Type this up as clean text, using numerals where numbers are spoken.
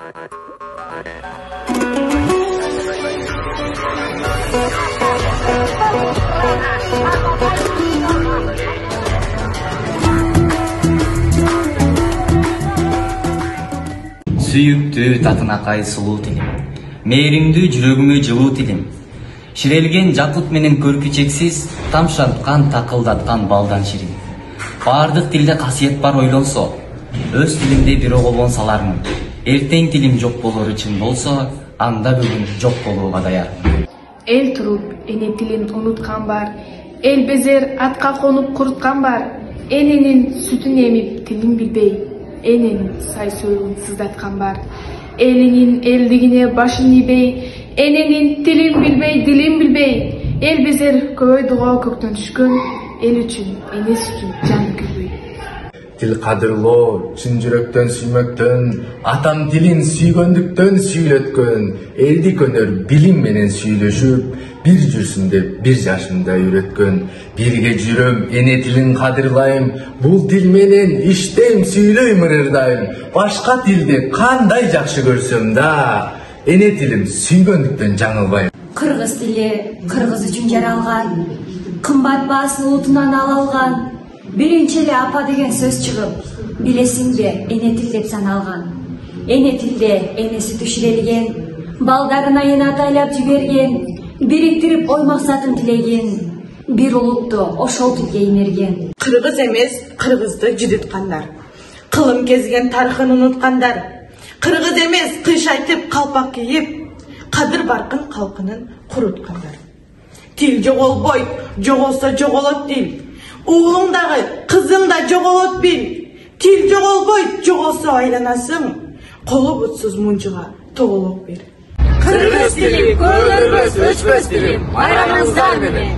Сүйүктүү татынакай сулуу тилим, мээримдүү жүрөгүмө жылуу тилим, ширелген жакут менен көркү чексиз, тамшанткан такылдаткан балдан ширин. Баардык тилде касиет бар ойлонсо, өз тилимде бирөө болгон салармын. Эртең тилим жок болору чын болсо, анда бүгүн жок болууга даярмын. Эл туруп, эне тилин унуткан бар, эл безер атка конуп куруткан бар, эненин сүтүн эмип тилин билбей, эненин сай союлун сыздаткан бар. Элинин элдигине башын ийбей, эненин тилин билбей, дилин билбей, эл безер көбөй дуго көктөн түшкөн, эл үчүн эне сүтүн жаны күйбөй. Тил кадырлоо, чын жүрөктөн сүймөктөн, атам тилин сүйгөндүктөн сүйлөткөн, элди көнөр билим менен сүйлөшүп, бир жүрсүн деп бир жашында үйрөткөн. Бирге жүрөм, эне тилин кадырлайм, бул тил менен иштейм, сүйлөйм ырырдайм. Башка тилди кандай жакшы көрсөм да, эне тилим сүйгөндүктөн жаңылбайм. Кыргыз тили кыргыз үчүн жаралган, кымбат баасын улутунан ала алган. Биринчи эле апа деген сөз чыгып, билесиңби, эне тил деп саналган. Эне тилде эне сүтү ширелген, балдарына эне атайлап жиберген, бириктирип ой максатын тилеген, бир улутту ошол тилге иймерген. Кыргыз эмес, кыргызды жүдүткандар, кылым кезген тарыхын унуткандар, кыргыз эмес, кыш айтып калпак кийип, кадыр баркын калкынын куруткандар. Тил жоголбойт, жоголсо жоголот тил. Уğlum dağı, kızım da жоголот бил. Тил жоголбойт, жоголсо айланасың. Колу бутсуз мунчуга тоголок бер. Кыргыз тили, көрүнбөс, өчпөс тилим, байрамыңыздар менен.